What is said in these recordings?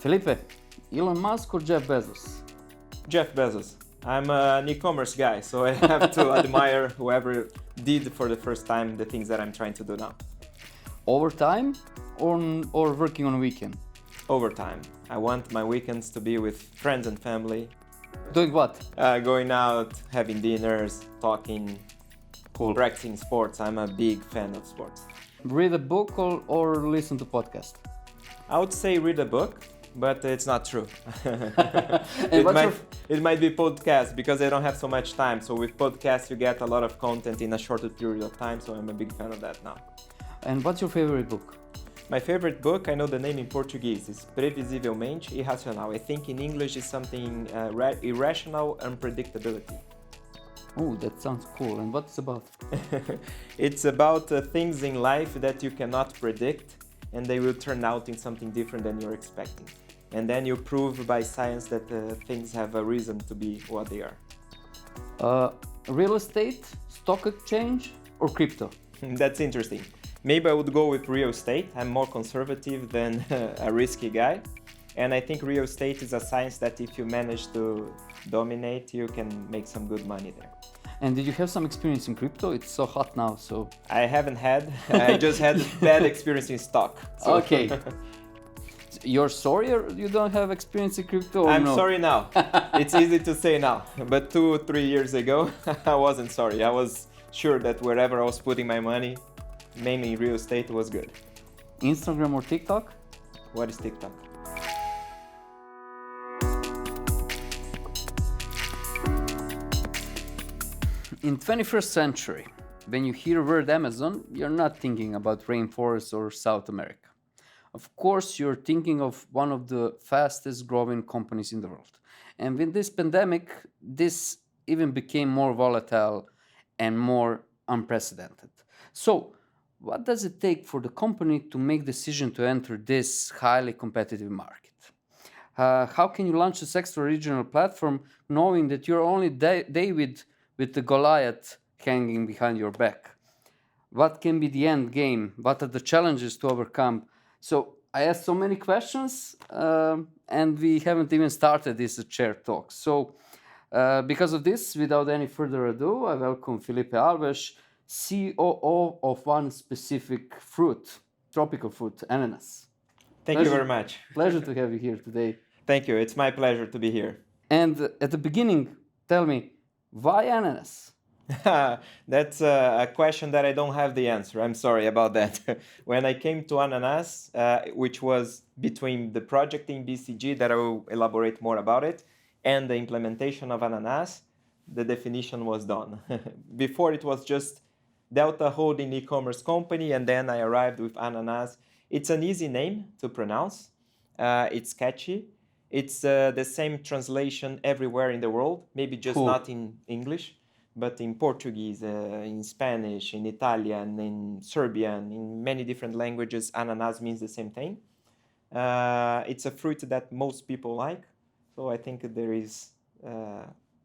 Felipe, Elon Musk or Jeff Bezos? Jeff Bezos. I'm an e-commerce guy, so I have to admire whoever did for the first time the things that I'm trying to do now. Overtime or working on weekend? Overtime. I want my weekends to be with friends and family. Doing what? Going out, having dinners, talking, Cool. practicing sports. I'm a big fan of sports. Read a book or listen to podcast? I would say read a book, but it's not true. And It might be podcast because I don't have so much time. So with podcasts, you get a lot of content in a shorter period of time. So I'm a big fan of that now. And what's your favorite book? My favorite book, I know the name in Portuguese, is Previsivelmente Irracional. I think in English is something irrational unpredictability. Oh, that sounds cool. And what's it about? It's about things in life that you cannot predict, and they will turn out in something different than you're expecting. And then you prove by science that things have a reason to be what they are. Real estate, stock exchange, or crypto? That's interesting. Maybe I would go with real estate. I'm more conservative than a risky guy. And I think real estate is a science that if you manage to dominate, you can make some good money there. And did you have some experience in crypto? It's so hot now, so... I haven't had. I just had bad experience in stock. So. Okay. You're sorry or you don't have experience in crypto? Or I'm no? sorry now. It's easy to say now. But 2 or 3 years ago, I wasn't sorry. I was sure that wherever I was putting my money, mainly real estate, was good. Instagram or TikTok? What is TikTok? In 21st century, when you hear word Amazon, you're not thinking about rainforests or South America. Of course, you're thinking of one of the fastest growing companies in the world. And with this pandemic, this even became more volatile and more unprecedented. So, what does it take for the company to make decision to enter this highly competitive market? How can you launch this extra regional platform knowing that you're only David with the Goliath hanging behind your back? What can be the end game? What are the challenges to overcome? So I asked so many questions and we haven't even started this chair talk. So because of this, without any further ado, I welcome Felipe Alves, COO of one specific fruit, tropical fruit, ananas. Thank you very much. Pleasure to have you here today. Thank you. It's my pleasure to be here. And at the beginning, tell me, why ananas? That's a question that I don't have the answer. I'm sorry about that. When I came to Ananas, which was between the project in BCG, that I will elaborate more about it, and the implementation of Ananas, the definition was done. Before it was just Delta Holding e-commerce company, and then I arrived with Ananas. It's an easy name to pronounce. It's catchy. It's the same translation everywhere in the world, maybe just Cool. not in English, but in Portuguese, in Spanish, in Italian, in Serbian, in many different languages, ananas means the same thing. It's a fruit that most people like, so I think there is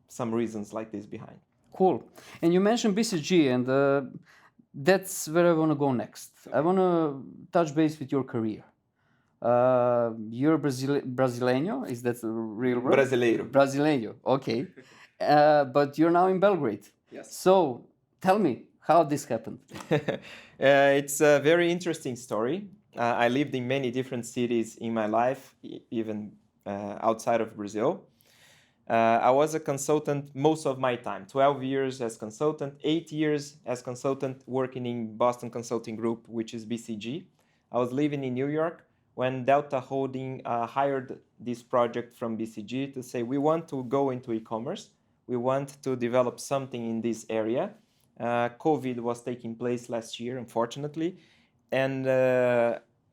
some reasons like this behind. Cool. And you mentioned BCG, and that's where I want to go next. I want to touch base with your career. You're Brasileño, is that a real word? Brasileiro. Brasileño, okay. But you're now in Belgrade. Yes. So tell me how this happened. It's a very interesting story. I lived in many different cities in my life, even outside of Brazil. I was a consultant most of my time, 12 years as consultant, 8 years as consultant working in Boston Consulting Group, which is BCG. I was living in New York when Delta Holding hired this project from BCG to say, we want to go into e-commerce. We want to develop something in this area. COVID was taking place last year, unfortunately. And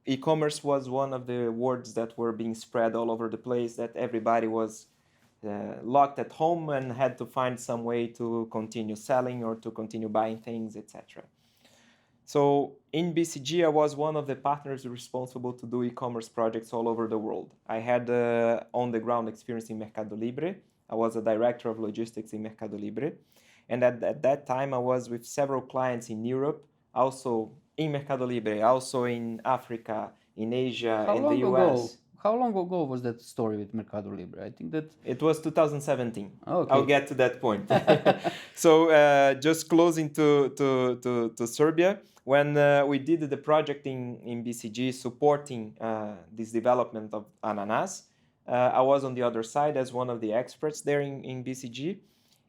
e-commerce was one of the words that were being spread all over the place, that everybody was locked at home and had to find some way to continue selling or to continue buying things, etc. So in BCG, I was one of the partners responsible to do e-commerce projects all over the world. I had on-the-ground experience in Mercado Libre. I was a director of logistics in Mercado Libre. And at that time, I was with several clients in Europe, also in Mercado Libre, also in Africa, in Asia, How in long the ago US. how long ago was that story with Mercado Libre? I think that. It was 2017. Okay. I'll get to that point. So just closing to Serbia, when we did the project in BCG supporting this development of Ananas, I was on the other side as one of the experts there in BCG.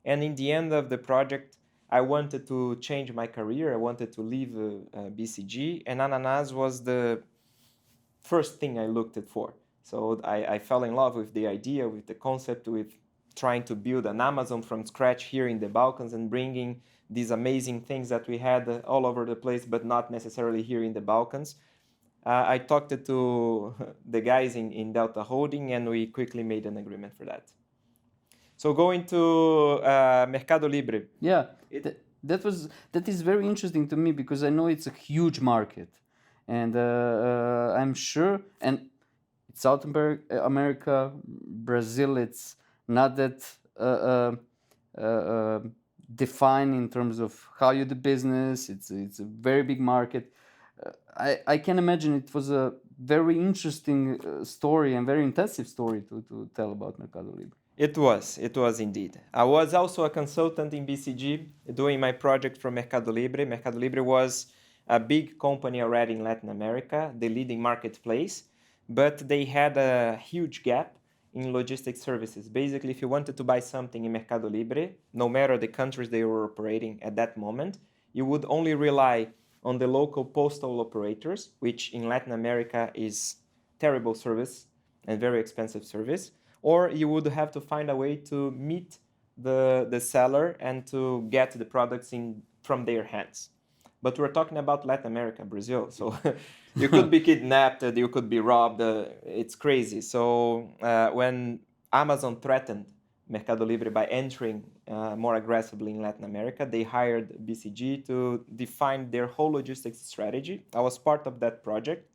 And in the end of the project, I wanted to change my career. I wanted to leave BCG, and Ananas was the first thing I looked at for. So I fell in love with the idea, with the concept, with trying to build an Amazon from scratch here in the Balkans and bringing these amazing things that we had all over the place, but not necessarily here in the Balkans. I talked to the guys in Delta Holding, and we quickly made an agreement for that. So going to Mercado Libre. Yeah, that is very interesting to me because I know it's a huge market, and I'm sure, and South America, Brazil, it's not that defined in terms of how you do business. It's a very big market. I can imagine it was a very interesting story and very intensive story to tell about Mercado Libre. It was indeed. I was also a consultant in BCG doing my project from Mercado Libre. Mercado Libre was a big company already in Latin America, the leading marketplace, but they had a huge gap in logistics services. Basically, if you wanted to buy something in Mercado Libre, no matter the countries they were operating at that moment, you would only rely on the local postal operators, which in Latin America is terrible service and very expensive service, or you would have to find a way to meet the seller and to get the products from their hands. But we're talking about Latin America, Brazil, so you could be kidnapped, you could be robbed, it's crazy. So when Amazon threatened Mercado Libre by entering more aggressively in Latin America, they hired BCG to define their whole logistics strategy. I was part of that project.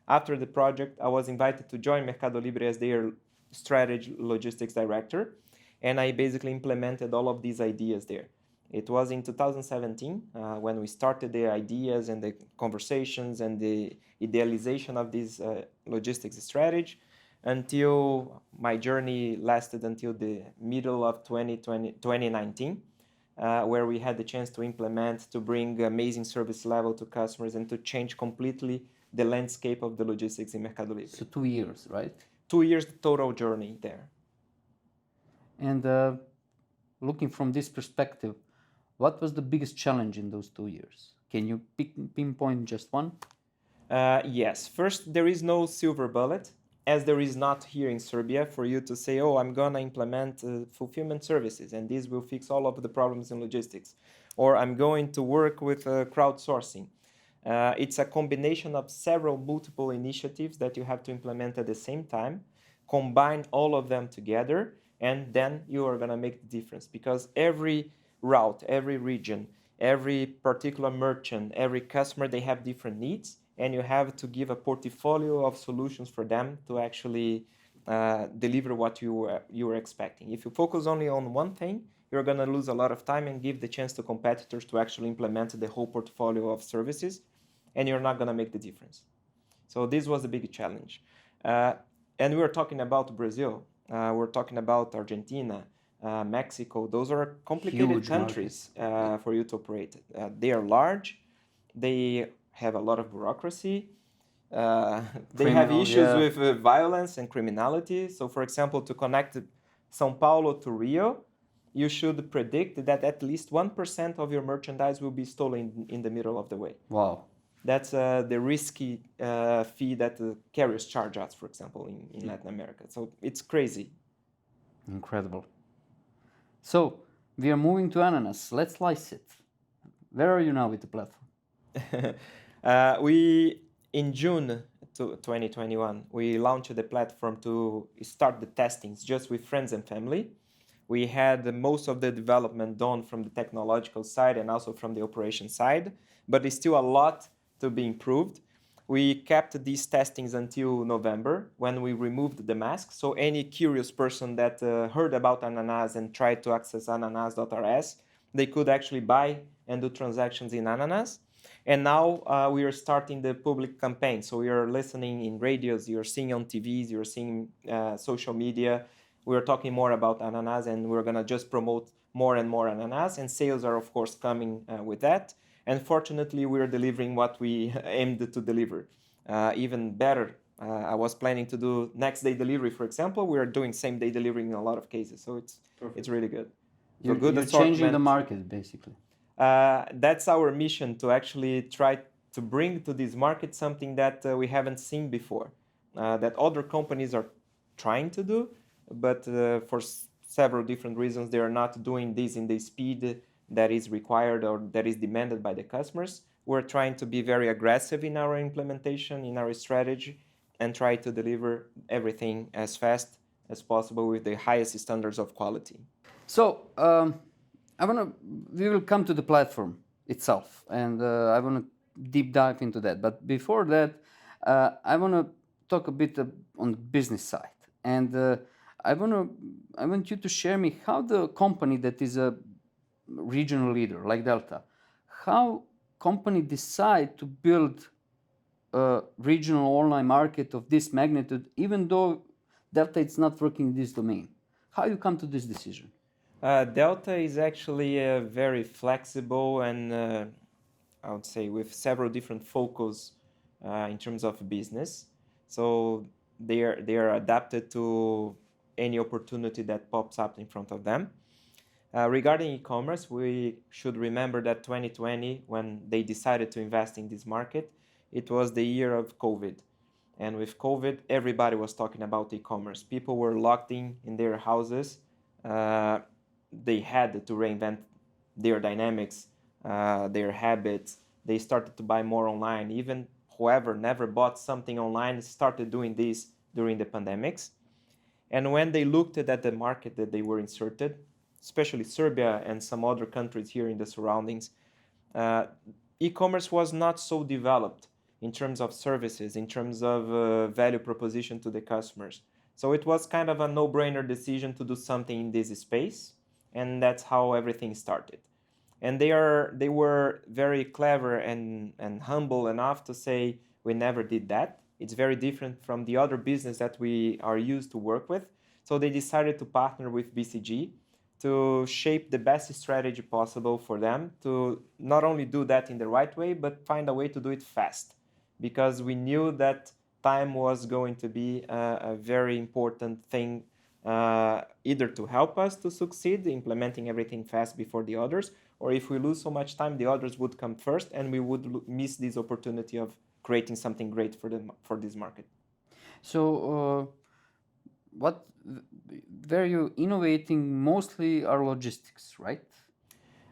After the project, I was invited to join Mercado Libre as their strategy logistics director, and I basically implemented all of these ideas there. It was in 2017 when we started the ideas and the conversations and the idealization of this logistics strategy, until my journey lasted until the middle of 2019, where we had the chance to implement, to bring amazing service level to customers and to change completely the landscape of the logistics in Mercado Libre. So 2 years, right? 2 years total journey there. And looking from this perspective, what was the biggest challenge in those 2 years? Can you pinpoint just one? Yes. First, there is no silver bullet, as there is not here in Serbia for you to say, oh, I'm going to implement fulfillment services and this will fix all of the problems in logistics. Or I'm going to work with crowdsourcing. It's a combination of several multiple initiatives that you have to implement at the same time, combine all of them together, and then you are going to make the difference. Because every route, every region, every particular merchant, every customer, they have different needs, and you have to give a portfolio of solutions for them to actually deliver what you were expecting. If you focus only on one thing, you're going to lose a lot of time and give the chance to competitors to actually implement the whole portfolio of services, and you're not going to make the difference. So this was a big challenge. And we were talking about Brazil. We're talking about Argentina, Mexico. Those are complicated Huge countries for you to operate. They are large. They have a lot of bureaucracy. They have issues with violence and criminality. So, for example, to connect São Paulo to Rio, you should predict that at least 1% of your merchandise will be stolen in the middle of the way. Wow. That's the risky fee that the carriers charge us, for example, in Latin America. So it's crazy. Incredible. So we are moving to Ananas. Let's slice it. Where are you now with the platform? In June 2021, we launched the platform to start the testings just with friends and family. We had most of the development done from the technological side and also from the operation side, but there's still a lot to be improved. We kept these testings until November when we removed the mask. So any curious person that heard about Ananas and tried to access ananas.rs, they could actually buy and do transactions in Ananas. And now we are starting the public campaign. So we are listening in radios, you're seeing on TVs, you're seeing social media. We're talking more about Ananas, and we're going to just promote more and more Ananas. And sales are, of course, coming with that. And fortunately, we're delivering what we aimed to deliver. Even better, I was planning to do next day delivery, for example. We are doing same day delivery in a lot of cases. So it's really good. So good You're changing the assortment. market, basically. That's our mission, to actually try to bring to this market something that we haven't seen before, that other companies are trying to do, but for several different reasons, they are not doing this in the speed that is required or that is demanded by the customers. We're trying to be very aggressive in our implementation, in our strategy, and try to deliver everything as fast as possible with the highest standards of quality. So we will come to the platform itself, and I want to deep dive into that. But before that, I want to talk a bit on the business side, and I want you to share me how the company that is a regional leader like Delta, how company decide to build a regional online market of this magnitude, even though Delta is not working in this domain. How you come to this decision? Delta is actually very flexible and I would say with several different focus in terms of business. So they are adapted to any opportunity that pops up in front of them. Regarding e-commerce, we should remember that 2020, when they decided to invest in this market, it was the year of COVID. And with COVID, everybody was talking about e-commerce. People were locked in their houses. They had to reinvent their dynamics, their habits. They started to buy more online. Even whoever never bought something online started doing this during the pandemics. And when they looked at the market that they were inserted, especially Serbia and some other countries here in the surroundings, e-commerce was not so developed in terms of services, in terms of value proposition to the customers. So it was kind of a no-brainer decision to do something in this space, and that's how everything started. And they were very clever and humble enough to say, we never did that. It's very different from the other business that we are used to work with. So they decided to partner with BCG to shape the best strategy possible for them to not only do that in the right way, but find a way to do it fast. Because we knew that time was going to be a very important thing, either to help us to succeed, implementing everything fast before the others, or if we lose so much time, the others would come first and we would miss this opportunity of creating something great for this market. So, where you innovating mostly are logistics, right?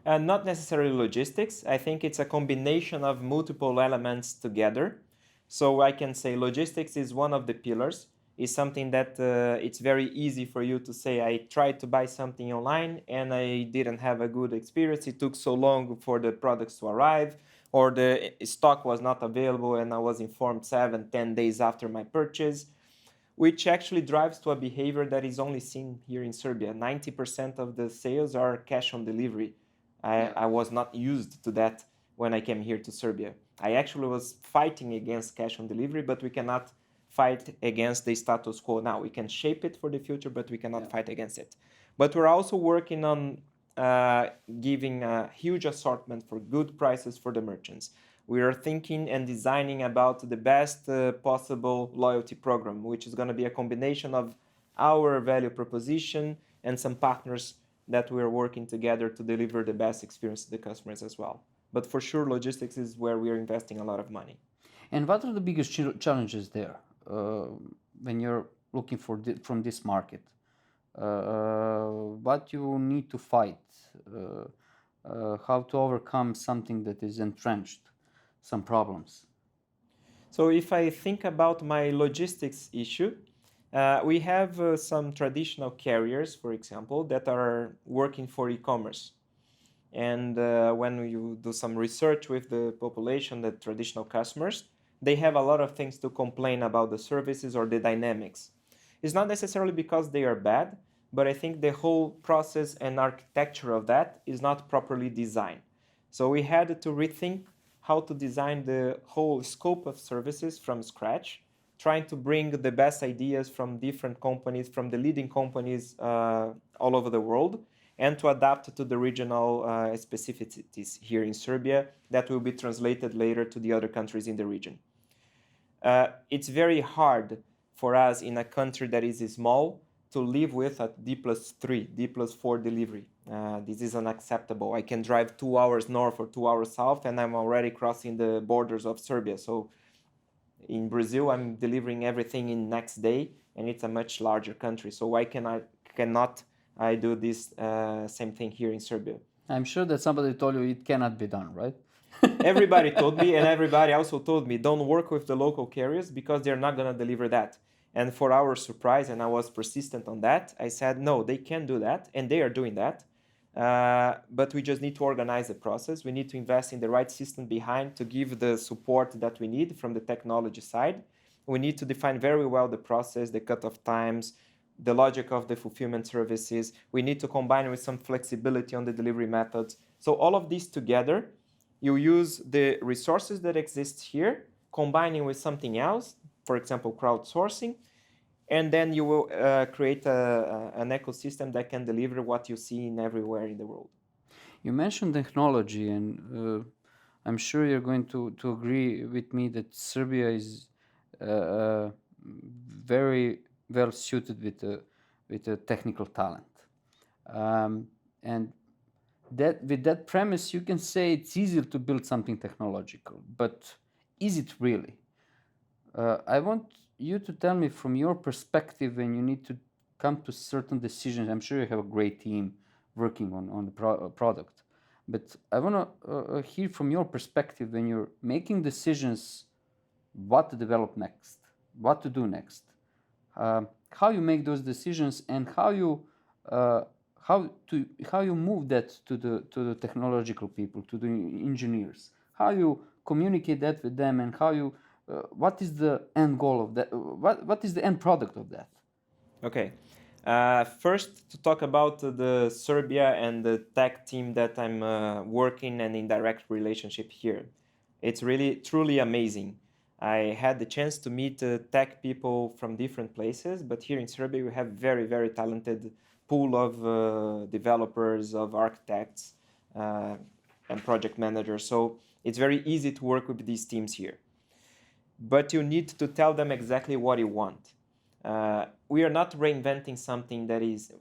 Not necessarily logistics. I think it's a combination of multiple elements together. So I can say logistics is one of the pillars. It's something that it's very easy for you to say, I tried to buy something online and I didn't have a good experience. It took so long for the products to arrive, or the stock was not available and I was informed 7-10 days after my purchase, which actually drives to a behavior that is only seen here in Serbia. 90% of the sales are cash on delivery. I was not used to that when I came here to Serbia. I actually was fighting against cash on delivery, but we cannot fight against the status quo now. We can shape it for the future, but we cannot fight against it. But we're also working on giving a huge assortment for good prices for the merchants. We are thinking and designing about the best possible loyalty program, which is going to be a combination of our value proposition and some partners that we're working together to deliver the best experience to the customers as well. But for sure, logistics is where we are investing a lot of money. And what are the biggest challenges there when you're looking for from this market? What you need to fight? How to overcome something that is entrenched, some problems? So if I think about my logistics issue, we have some traditional carriers, for example, that are working for e-commerce. And when you do some research with the population, the traditional customers, they have a lot of things to complain about the services or the dynamics. It's not necessarily because they are bad, but I think the whole process and architecture of that is not properly designed. So we had to rethink how to design the whole scope of services from scratch, trying to bring the best ideas from different companies, from the leading companies all over the world, and to adapt to the regional specificities here in Serbia that will be translated later to the other countries in the region. It's very hard for us in a country that is small to live with a D+3, D+4 delivery. This is unacceptable. I can drive 2 hours north or 2 hours south and I'm already crossing the borders of Serbia. So in Brazil, I'm delivering everything in next day and it's a much larger country. So why cannot I do this same thing here in Serbia? I'm sure that somebody told you it cannot be done, right? Everybody told me, and everybody also told me, don't work with the local carriers because they're not going to deliver that. And for our surprise, and I was persistent on that, I said, no, they can do that, and they are doing that. But we just need to organize the process. We need to invest in the right system behind to give the support that we need from the technology side. We need to define very well the process, the cutoff times, the logic of the fulfillment services. We need to combine with some flexibility on the delivery methods. So all of these together, you use the resources that exist here, combining with something else, for example, crowdsourcing, and then you will create an ecosystem that can deliver what you see in everywhere in the world. You mentioned technology, and I'm sure you're going to agree with me that Serbia is very well suited with a technical talent. And that with that premise, you can say it's easier to build something technological, but is it really? I want you to tell me from your perspective when you need to come to certain decisions. I'm sure you have a great team working on the product, but I want to hear from your perspective when you're making decisions what to develop next, what to do next, how you make those decisions, and how you move that to the technological people, to the engineers, how you communicate that with them, and how you what is the end goal of that, what is the end product of that? Okay, first to talk about the Serbia and the tech team that I'm working and in direct relationship here. It's really truly amazing. I had the chance to meet tech people from different places, but here in Serbia we have very talented pool of developers, of architects, and project managers. So it's very easy to work with these teams here. But you need to tell them exactly what you want. We are not inventing something that is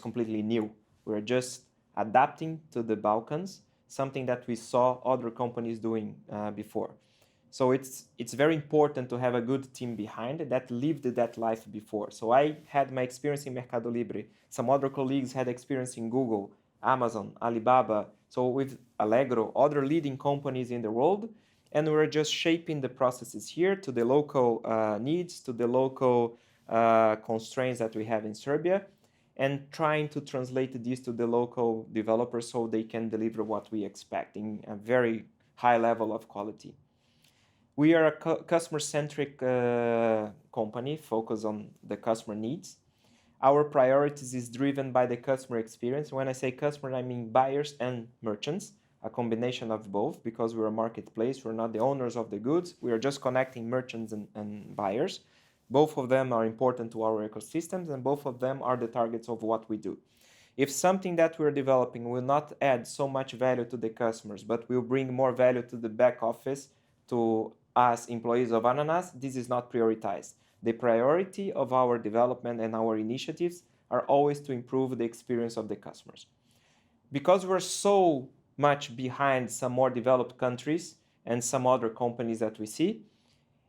completely new. We're just adapting to the Balkans, something that we saw other companies doing before. So it's very important to have a good team behind that lived that life before. So I had my experience in Mercado Libre. Some other colleagues had experience in Google, Amazon, Alibaba. So with Allegro, other leading companies in the world. And we're just shaping the processes here to the local needs, to the local constraints that we have in Serbia, and trying to translate this to the local developers so they can deliver what we expect in a very high level of quality. We are a customer-centric company focused on the customer needs. Our priorities is driven by the customer experience. When I say customer, I mean buyers and merchants, a combination of both, because we're a marketplace. We're not the owners of the goods. We are just connecting merchants and buyers. Both of them are important to our ecosystems, and both of them are the targets of what we do. If something that we're developing will not add so much value to the customers, but will bring more value to the back office, to us employees of Ananas, this is not prioritized. The priority of our development and our initiatives are always to improve the experience of the customers. Because we're so much behind some more developed countries and some other companies that we see,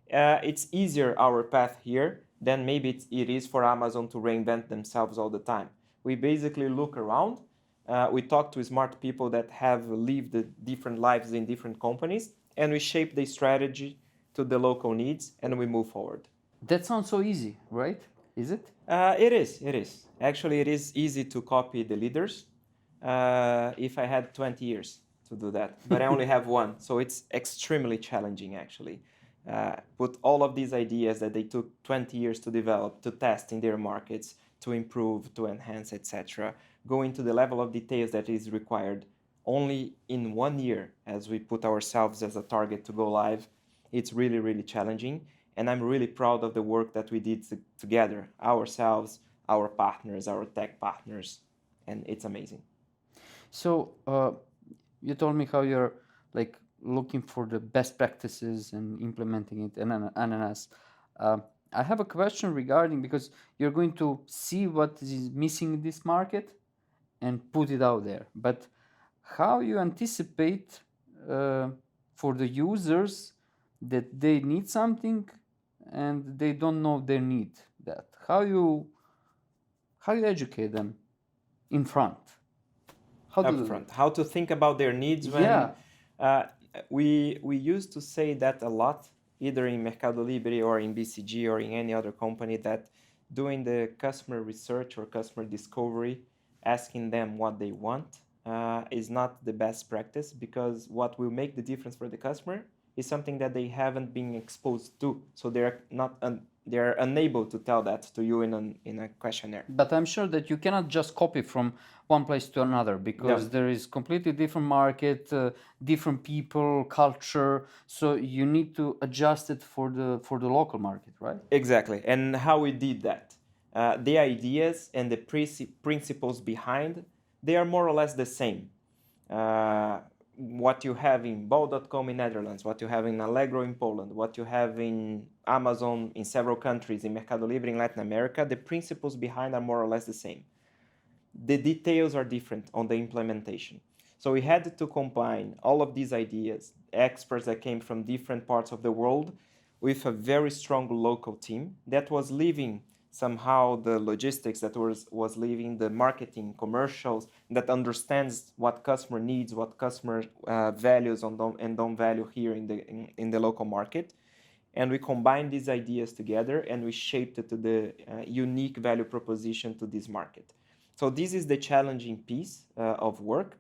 it's easier our path here than maybe it is for Amazon to reinvent themselves all the time. We basically look around, we talk to smart people that have lived different lives in different companies, and we shape the strategy to the local needs, and we move forward. That sounds so easy, right? Is it? It is. Actually, it is easy to copy the leaders if I had 20 years to do that. But I only have one, so it's extremely challenging, actually. Put all of these ideas that they took 20 years to develop, to test in their markets, to improve, to enhance, etc., go into the level of details that is required only in 1 year, as we put ourselves as a target to go live. It's really, really challenging. And I'm really proud of the work that we did together, ourselves, our partners, our tech partners, and it's amazing. So you told me how you're like looking for the best practices and implementing it in Ananas. Uh, I have a question regarding because you're going to see what is missing in this market and put it out there. But how you anticipate for the users that they need something and they don't know they need that? How you educate them in front? How do you do Upfront, that? how to think about their needs when Yeah, uh, we used to say that a lot, either in Mercado Libre or in BCG or in any other company, that doing the customer research or customer discovery, asking them what they want, is not the best practice, because what will make the difference for the customer is something that they haven't been exposed to, so they're unable to tell that to you in a questionnaire. but I'm sure that you cannot just copy from one place to another No. because there is completely different market, different people, culture. So you need to adjust it for the local market, right? Exactly. And how we did that. The ideas and the principles behind, they are more or less the same. What you have in bol.com in Netherlands, what you have in Allegro in Poland, what you have in Amazon in several countries, in Mercado Libre in Latin America, the principles behind are more or less the same. The details are different on the implementation. So we had to combine all of these ideas, experts that came from different parts of the world, with a very strong local team that was leaving somehow the logistics, that was leaving the marketing, commercials, that understands what customer needs, what customer values and don't value here in the local market. And we combined these ideas together and we shaped it to the unique value proposition to this market. So this is the challenging piece of work.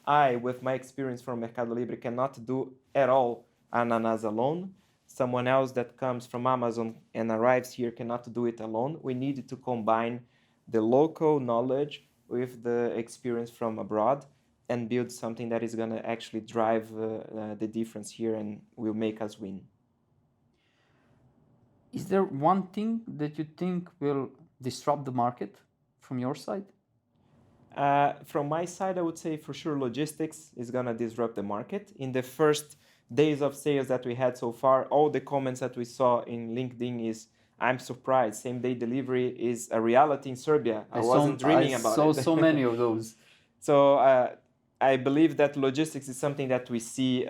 I, with my experience from Mercado Libre, cannot do at all Ananas alone. Someone else that comes from Amazon and arrives here cannot do it alone. We need to combine the local knowledge with the experience from abroad and build something that is going to actually drive the difference here and will make us win. Is there one thing that you think will disrupt the market from your side? From my side, I would say for sure logistics is going to disrupt the market. In the first days of sales that we had so far, all the comments that we saw in LinkedIn is, I'm surprised, same day delivery is a reality in Serbia. I wasn't I dreaming about saw it. so many of those. So I believe that logistics is something that we see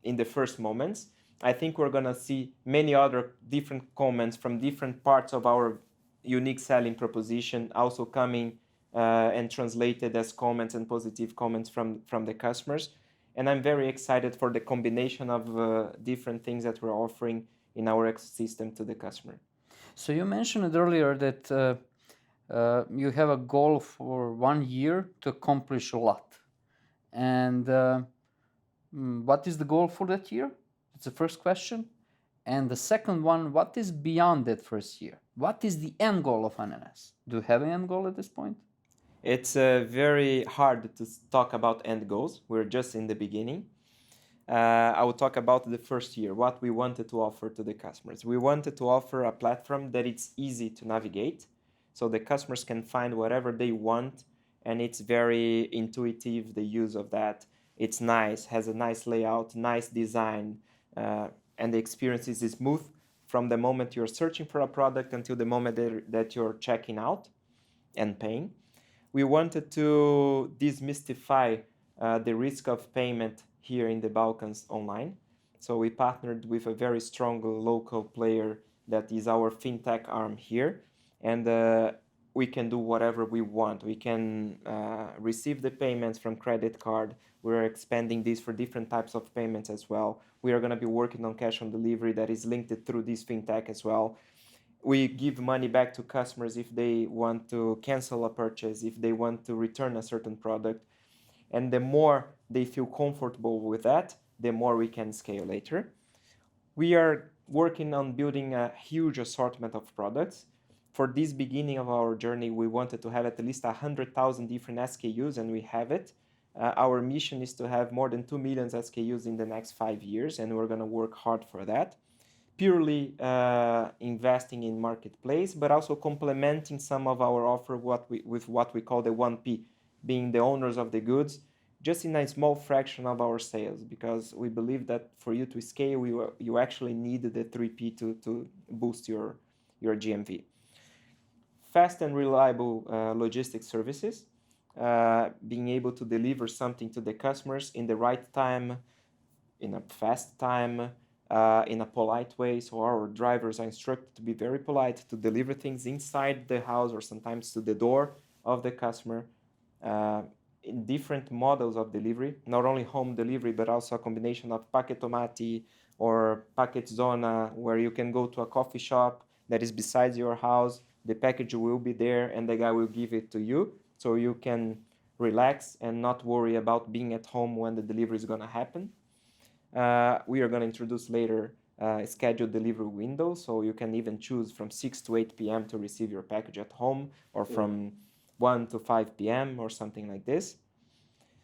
in the first moments. I think we're going to see many other different comments from different parts of our unique selling proposition also coming and translated as comments and positive comments from the customers. And I'm very excited for the combination of different things that we're offering in our ecosystem to the customer. So you mentioned earlier that you have a goal for 1 year to accomplish a lot. And what is the goal for that year? That's the first question. And the second one, what is beyond that first year? What is the end goal of Ananas? Do you have an end goal at this point? It's very hard to talk about end goals. We're just in the beginning. I will talk about the first year, what we wanted to offer to the customers. We wanted to offer a platform that it's easy to navigate, so the customers can find whatever they want, and it's very intuitive, the use of that. It's nice, has a nice layout, nice design, and the experience is smooth from the moment you're searching for a product until the moment that you're checking out and paying. We wanted to demystify the risk of payment here in the Balkans online. So we partnered with a very strong local player that is our fintech arm here. And we can do whatever we want. We can receive the payments from credit card. We're expanding this for different types of payments as well. We are going to be working on cash on delivery that is linked through this fintech as well. We give money back to customers if they want to cancel a purchase, if they want to return a certain product. And the more they feel comfortable with that, the more we can scale later. We are working on building a huge assortment of products. For this beginning of our journey, we wanted to have at least 100,000 different SKUs, and we have it. Our mission is to have more than 2 million SKUs in the next 5 years, and we're going to work hard for that. Purely investing in marketplace, but also complementing some of our offer with what we call the 1P, being the owners of the goods, just in a small fraction of our sales, because we believe that for you to scale, you actually need the 3P to boost your GMV. Fast and reliable logistics services, being able to deliver something to the customers in the right time, in a fast time, in a polite way. So our drivers are instructed to be very polite, to deliver things inside the house or sometimes to the door of the customer, in different models of delivery, not only home delivery, but also a combination of pacchettomati or packet zona, where you can go to a coffee shop that is beside your house, the package will be there and the guy will give it to you, so you can relax and not worry about being at home when the delivery is going to happen. We are going to introduce later scheduled delivery windows, so you can even choose from 6 to 8 p.m. to receive your package at home, or from 1 to 5 p.m. or something like this.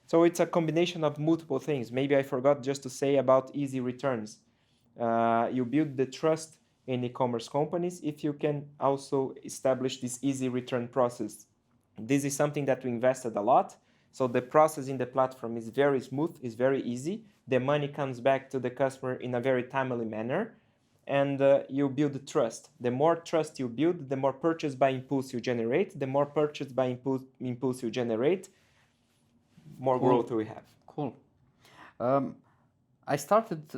So it's a combination of multiple things. Maybe I forgot just to say about easy returns. You build the trust in e-commerce companies if you can also establish this easy return process. This is something that we invested a lot. So the process in the platform is very smooth, is very easy. The money comes back to the customer in a very timely manner, and you build trust. The more trust you build, the more purchase by impulse you generate. The more purchase by impulse you generate, more growth we have. Cool. I started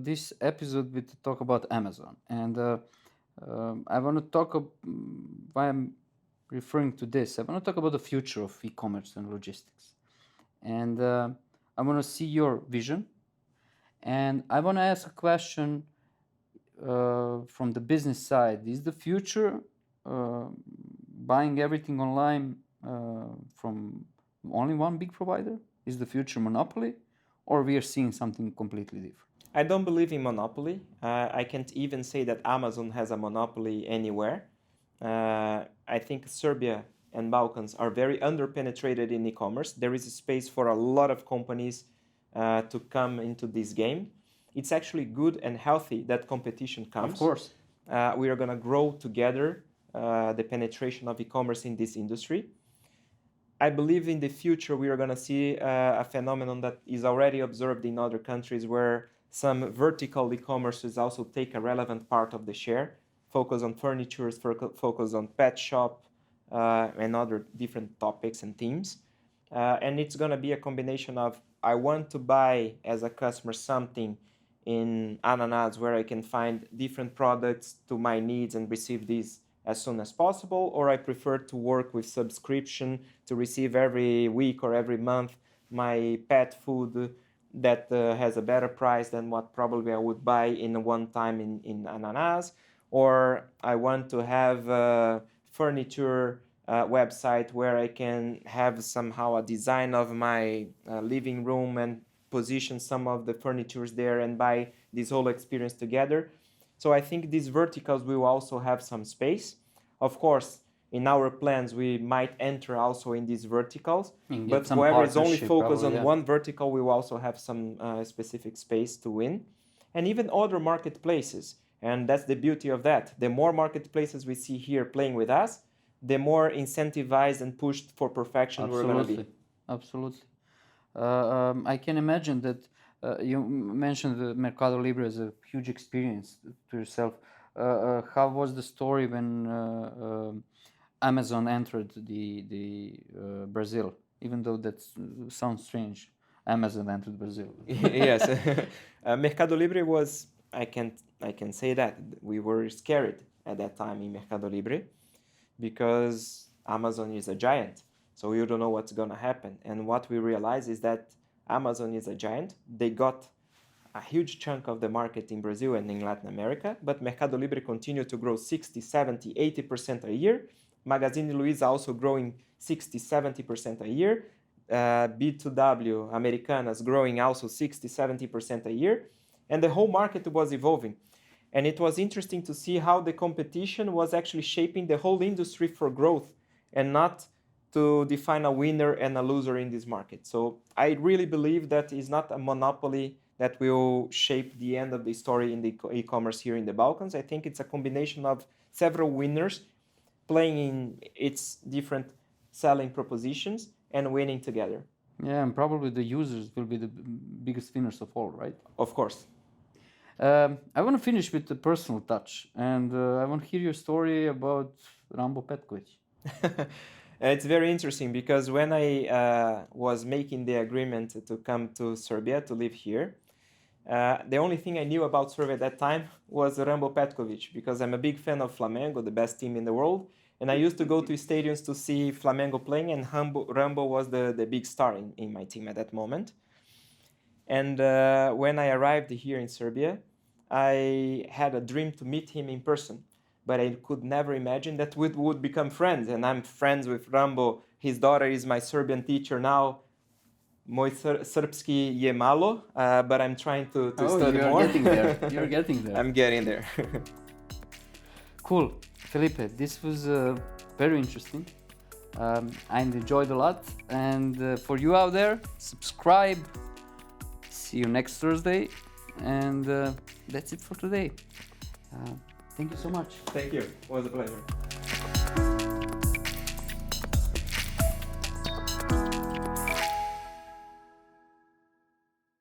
this episode with talk about Amazon, and I want to talk why I'm referring to this. I want to talk about the future of e-commerce and logistics, and I want to see your vision, and I want to ask a question from the business side. Is the future buying everything online from only one big provider? Is the future monopoly, or we are seeing something completely different? I don't believe in monopoly. I can't even say that Amazon has a monopoly anywhere. I think Serbia and Balkans are very underpenetrated in e-commerce. There is a space for a lot of companies to come into this game. It's actually good and healthy that competition comes. Of course. We are going to grow together the penetration of e-commerce in this industry. I believe in the future we are going to see a phenomenon that is already observed in other countries, where some vertical e-commerces also take a relevant part of the share, focus on furniture, focus on pet shop, and other different topics and themes. And it's going to be a combination of, I want to buy as a customer something in Ananas where I can find different products to my needs and receive these as soon as possible, or I prefer to work with subscription to receive every week or every month my pet food that has a better price than what probably I would buy in one time in Ananas, or I want to have a furniture website where I can have somehow a design of my living room and position some of the furnitures there and buy this whole experience together. So I think these verticals will also have some space. Of course, in our plans, we might enter also in these verticals, but whoever is only focused on one vertical will also have some specific space to win. And even other marketplaces. And that's the beauty of that. The more marketplaces we see here playing with us, the more incentivized and pushed for perfection we're going to be. Absolutely. I can imagine that you mentioned the Mercado Libre as a huge experience to yourself. How was the story when Amazon entered the Brazil? Even though that sounds strange, Amazon entered Brazil. Yes, Mercado Libre was. I can say that we were scared at that time in Mercado Libre, because Amazon is a giant. So you don't know what's going to happen. And what we realize is that Amazon is a giant. They got a huge chunk of the market in Brazil and in Latin America, but Mercado Libre continued to grow 60, 70, 80% a year. Magazine Luiza also growing 60, 70% a year. B2W, Americanas, growing also 60, 70% a year. And the whole market was evolving. And it was interesting to see how the competition was actually shaping the whole industry for growth, and not to define a winner and a loser in this market. So I really believe that it's not a monopoly that will shape the end of the story in the e-commerce here in the Balkans. I think it's a combination of several winners playing in its different selling propositions and winning together. Yeah, and probably the users will be the biggest winners of all, right? Of course. I want to finish with a personal touch, and I want to hear your story about Rambo Petkovic. It's very interesting because when I was making the agreement to come to Serbia to live here, the only thing I knew about Serbia at that time was Rambo Petkovic, because I'm a big fan of Flamengo, the best team in the world. And I used to go to stadiums to see Flamengo playing, and Rambo was the big star in my team at that moment. And when I arrived here in Serbia, I had a dream to meet him in person, but I could never imagine that we would become friends. And I'm friends with Rambo. His daughter is my Serbian teacher now. Moj srpski je malo, but I'm trying to study more. You're getting there. You're getting there. I'm getting there. Cool. Felipe, this was very interesting. I enjoyed a lot. And for you out there, subscribe. See you next Thursday. And that's it for today. Thank you so much. Thank you. It was a pleasure.